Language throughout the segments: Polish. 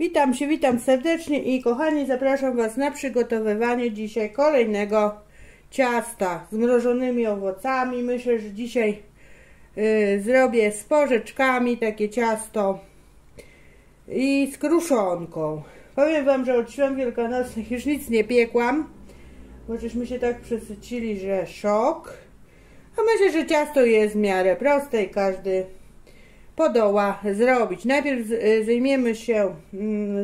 Witam serdecznie i kochani, zapraszam Was na przygotowywanie dzisiaj kolejnego ciasta z mrożonymi owocami. Myślę, że dzisiaj zrobię z porzeczkami takie ciasto i z kruszonką. Powiem Wam, że od świąt wielkanocnych już nic nie piekłam, bo żeśmy się tak przesycili, że szok. A myślę, że ciasto jest w miarę proste i każdy podoła zrobić. Najpierw zajmiemy się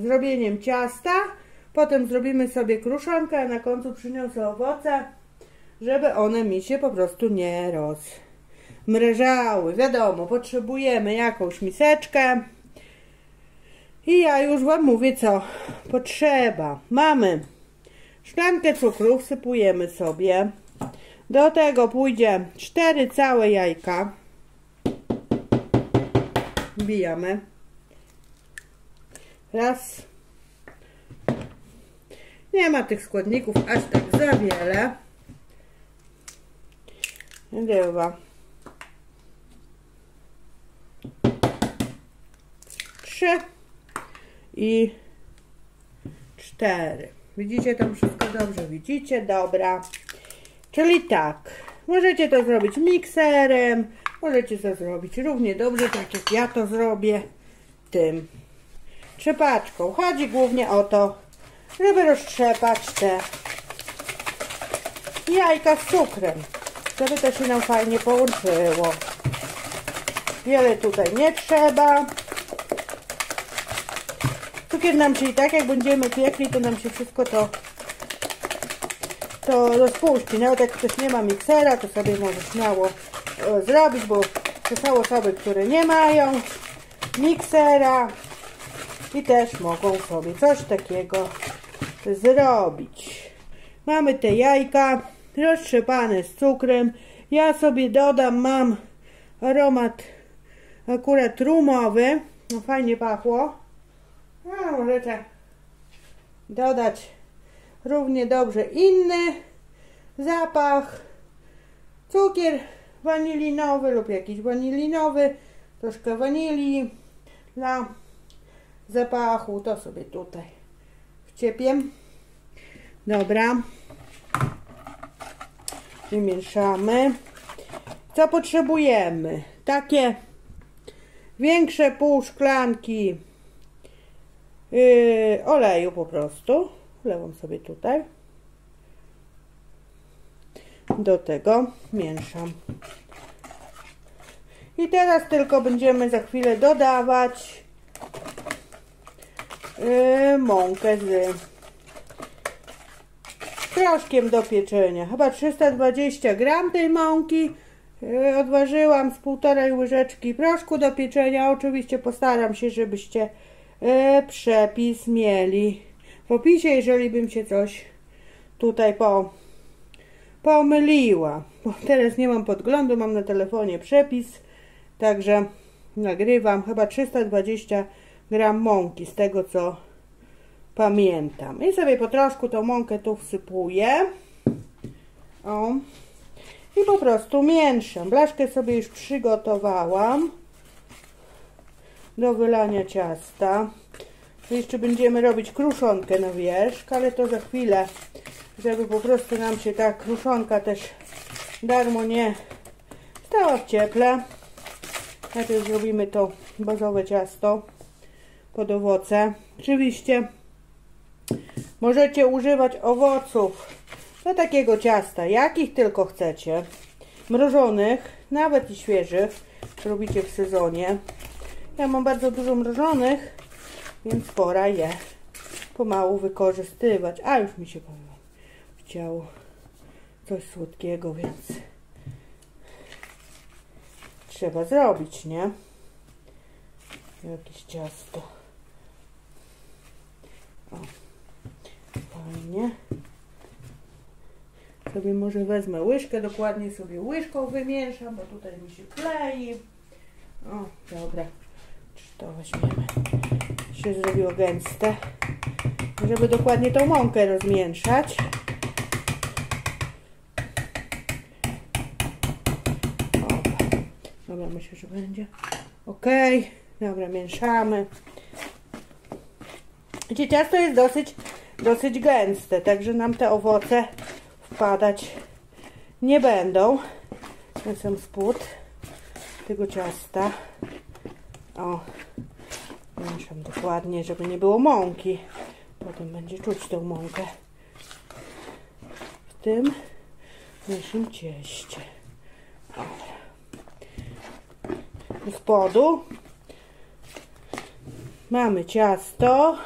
zrobieniem ciasta, potem zrobimy sobie kruszonkę, a na końcu przyniosę owoce, żeby one mi się po prostu nie rozmreżały. Wiadomo, potrzebujemy jakąś miseczkę i ja już Wam mówię, co potrzeba. Mamy szklankę cukru, wsypujemy sobie. Do tego pójdzie 4 całe jajka. Wbijamy. Raz. Nie ma tych składników aż tak za wiele. 2. 3 i 4. Widzicie, tam wszystko dobrze widzicie? Dobra. Czyli tak, możecie to zrobić mikserem, możecie to zrobić równie dobrze, tak jak ja to zrobię tym trzepaczką. Chodzi głównie o to, żeby roztrzepać te jajka z cukrem, żeby to się nam fajnie połączyło. Wiele tutaj nie trzeba. Cukier nam się i tak, jak będziemy piekli, to nam się wszystko to rozpuści. Nawet jak ktoś nie ma miksera, to sobie może śmiało zrobić, bo to są osoby, które nie mają miksera i też mogą sobie coś takiego zrobić. Mamy te jajka roztrzepane z cukrem. Ja sobie dodam, mam aromat akurat rumowy, no fajnie pachło. No, możecie dodać równie dobrze inny zapach, cukier wanilinowy lub jakiś wanilinowy, troszkę wanilii dla zapachu, to sobie tutaj wciepię. Dobra, wymieszamy. Co potrzebujemy? Takie większe pół szklanki oleju po prostu. Wlewam sobie tutaj. Do tego mieszam. I teraz tylko będziemy za chwilę dodawać mąkę z proszkiem do pieczenia. Chyba 320 gram tej mąki odważyłam, z 1,5 łyżeczki proszku do pieczenia. Oczywiście postaram się, żebyście przepis mieli w opisie, jeżeli bym się coś tutaj pomyliła, bo teraz nie mam podglądu, mam na telefonie przepis, także nagrywam. Chyba 320 gram mąki, z tego co pamiętam. I sobie po troszku tą mąkę tu wsypuję. O. I po prostu mieszam. Blaszkę sobie już przygotowałam do wylania ciasta. Jeszcze będziemy robić kruszonkę na wierzch, ale to za chwilę, żeby po prostu nam się ta kruszonka też darmo nie stała w cieple. Najpierw zrobimy to bazowe ciasto pod owoce. Oczywiście możecie używać owoców do takiego ciasta, jakich tylko chcecie. Mrożonych, nawet i świeżych, robicie w sezonie. Ja mam bardzo dużo mrożonych, więc pora je pomału wykorzystywać. A już mi się chciało coś słodkiego, więc trzeba zrobić, nie? Jakieś ciasto. O, fajnie. Sobie może wezmę łyżkę, dokładnie sobie łyżką wymieszam, bo tutaj mi się klei. O, dobra. Czy to weźmiemy? Się zrobiło gęste, żeby dokładnie tą mąkę rozmieszać. Dobra, myślę, że będzie ok. Dobra, mieszamy. Gdzie ciasto jest dosyć gęste, także nam te owoce wpadać nie będą na sam spód tego ciasta. O, mieszam dokładnie, żeby nie było mąki. Potem będzie czuć tą mąkę w tym naszym cieście. O. Do spodu mamy ciasto.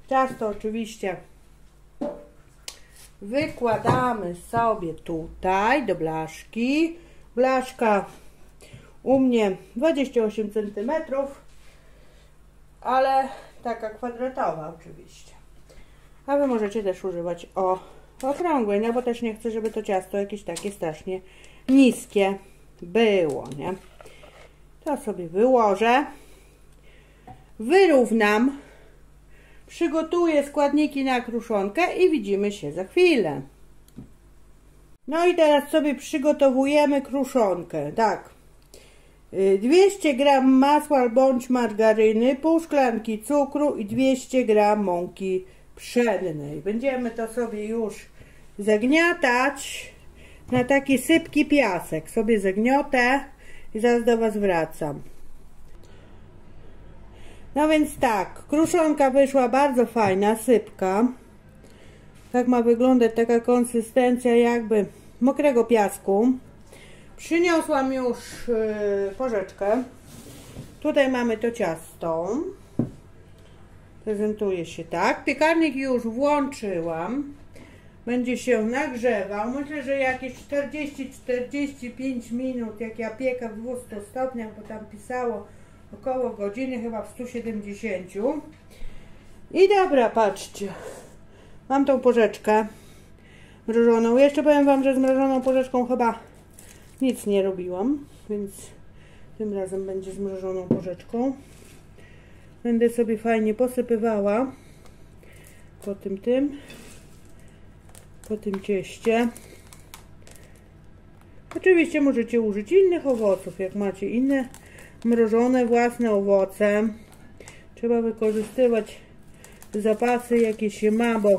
Ciasto oczywiście wykładamy sobie tutaj do blaszki. Blaszka u mnie 28 cm, ale taka kwadratowa oczywiście. A wy możecie też używać okrągłej, no bo też nie chcę, żeby to ciasto jakieś takie strasznie niskie było, nie? To sobie wyłożę, wyrównam, przygotuję składniki na kruszonkę i widzimy się za chwilę. No i teraz sobie przygotowujemy kruszonkę. Tak, 200 g masła bądź margaryny, pół szklanki cukru i 200 g mąki pszennej. Będziemy to sobie już zagniatać na taki sypki piasek. Sobie zagniotę i zaraz do Was wracam. No więc tak, kruszonka wyszła bardzo fajna, sypka. Tak ma wyglądać taka konsystencja jakby mokrego piasku. Przyniosłam już porzeczkę. Tutaj mamy to ciasto. Prezentuje się tak. Piekarnik już włączyłam. Będzie się nagrzewał. Myślę, że jakieś 40-45 minut, jak ja piekę w 200 stopniach, bo tam pisało około godziny, chyba w 170. I dobra, patrzcie. Mam tą porzeczkę mrożoną. Jeszcze powiem Wam, że z mrożoną porzeczką chyba nic nie robiłam, więc tym razem będzie z mrożoną porzeczką. Będę sobie fajnie posypywała po tym cieście. Oczywiście możecie użyć innych owoców, jak macie inne mrożone własne owoce. Trzeba wykorzystywać zapasy, jakie się ma, bo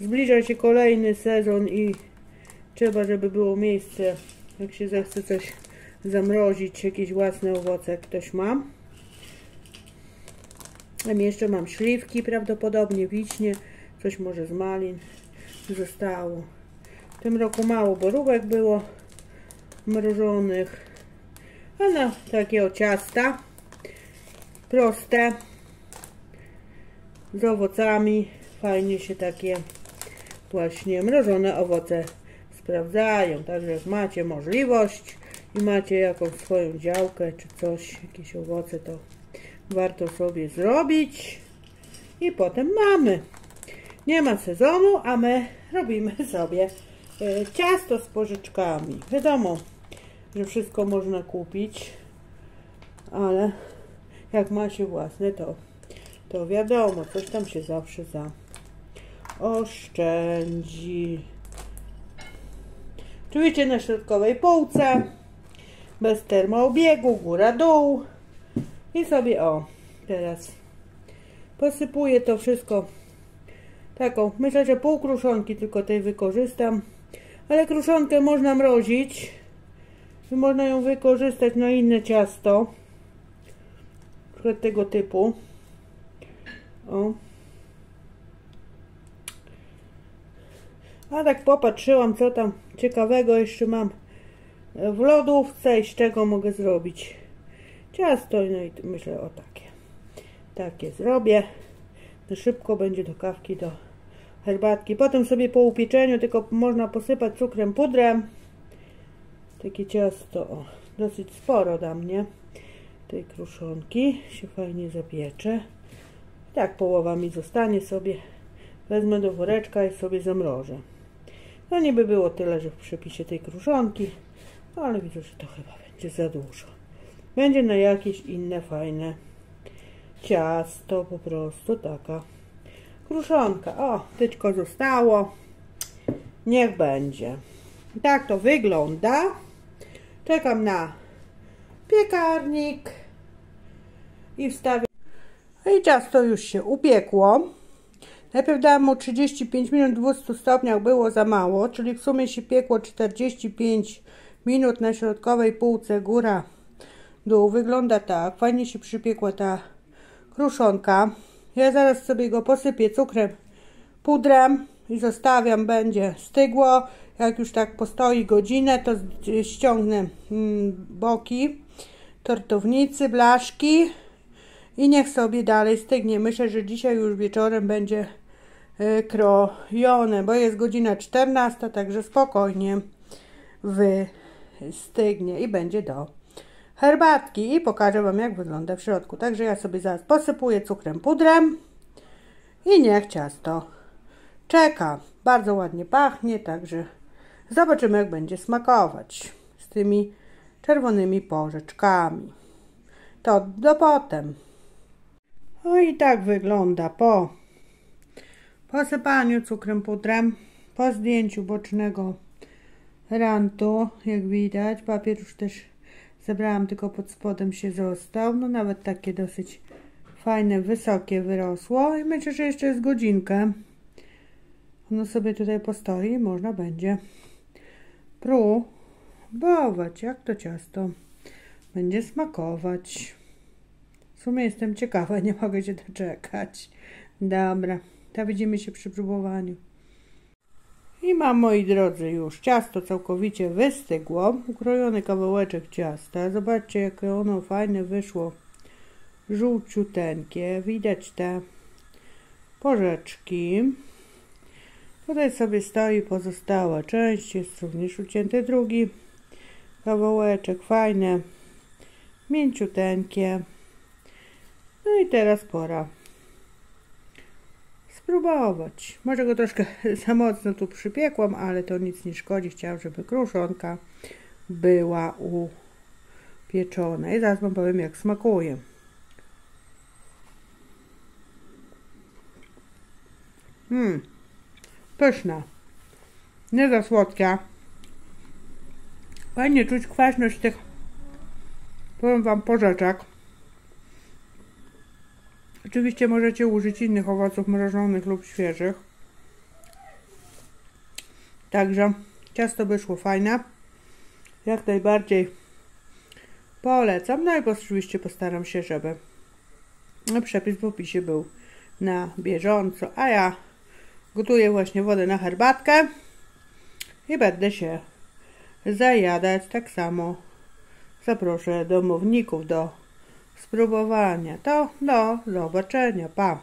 zbliża się kolejny sezon i trzeba, żeby było miejsce, jak się zechce coś zamrozić, jakieś własne owoce, jak ktoś ma. Tam jeszcze mam śliwki, prawdopodobnie wiśnie, coś może z malin zostało. W tym roku mało borówek było mrożonych, a na takie ciasta proste z owocami fajnie się takie właśnie mrożone owoce sprawdzają. Także jak macie możliwość i macie jakąś swoją działkę czy coś, jakieś owoce, to warto sobie zrobić. I potem mamy. Nie ma sezonu, a my robimy sobie ciasto z porzeczkami. Wiadomo, że wszystko można kupić, ale jak ma się własne, to wiadomo, coś tam się zawsze oszczędzi. Oczywiście na środkowej półce, bez termoobiegu, góra-dół. I sobie teraz posypuję to wszystko taką, myślę, że pół kruszonki tylko tej wykorzystam, ale kruszonkę można mrozić i można ją wykorzystać na inne ciasto, na przykład tego typu. A tak popatrzyłam, co tam ciekawego jeszcze mam w lodówce i z czego mogę zrobić ciasto. No i myślę, takie zrobię. To szybko będzie do kawki, do herbatki. Potem sobie po upieczeniu tylko można posypać cukrem, pudrem. Takie ciasto, dosyć sporo da mnie tej kruszonki. Się fajnie zapiecze. Tak połowa mi zostanie sobie. Wezmę do woreczka i sobie zamrożę. No niby było tyle, że w przepisie tej kruszonki, ale widzę, że to chyba będzie za dużo. Będzie na jakieś inne fajne ciasto, po prostu taka kruszonka. Tylko zostało. Niech będzie. Tak to wygląda. Czekam na piekarnik i wstawię. No i ciasto już się upiekło. Najpierw dałam mu 35 minut w 200 stopniach, było za mało, czyli w sumie się piekło 45 minut na środkowej półce, góra, dół. Wygląda tak, fajnie się przypiekła ta kruszonka. Ja zaraz sobie go posypię cukrem, pudrem i zostawiam, będzie stygło. Jak już tak postoi godzinę, to ściągnę boki tortownicy, blaszki i niech sobie dalej stygnie. Myślę, że dzisiaj już wieczorem będzie krojone, bo jest godzina 14, także spokojnie wystygnie i będzie do herbatki i pokażę Wam, jak wygląda w środku. Także ja sobie zaraz posypuję cukrem, pudrem i niech ciasto czeka. Bardzo ładnie pachnie, także zobaczymy, jak będzie smakować z tymi czerwonymi porzeczkami. To do potem. No i tak wygląda po posypaniu cukrem, pudrem, po zdjęciu bocznego rantu. Jak widać, papier już też zebrałam, tylko pod spodem się został. No nawet takie dosyć fajne, wysokie wyrosło i myślę, że jeszcze jest godzinkę. Ono sobie tutaj postoi i można będzie próbować, jak to ciasto będzie smakować. W sumie jestem ciekawa, nie mogę się doczekać. Dobra, to widzimy się przy próbowaniu. I mam, moi drodzy, już ciasto całkowicie wystygło. Ukrojony kawałeczek ciasta. Zobaczcie, jakie ono fajne wyszło. Żółciuteńkie. Widać te porzeczki. Tutaj sobie stoi pozostała część. Jest również ucięty drugi kawałeczek. Fajne, mięciuteńkie. No i teraz pora spróbować. Może go troszkę za mocno tu przypiekłam, ale to nic nie szkodzi. Chciałam, żeby kruszonka była upieczona. I zaraz Wam powiem, jak smakuje. Pyszna. Nie za słodka. Fajnie czuć kwaśność tych, powiem Wam, porzeczek. Oczywiście możecie użyć innych owoców mrożonych lub świeżych. Także ciasto wyszło fajne. Jak najbardziej polecam. No i oczywiście postaram się, żeby przepis w opisie był na bieżąco. A ja gotuję właśnie wodę na herbatkę i będę się zajadać. Tak samo zaproszę domowników do spróbowania. To do zobaczenia. Pa!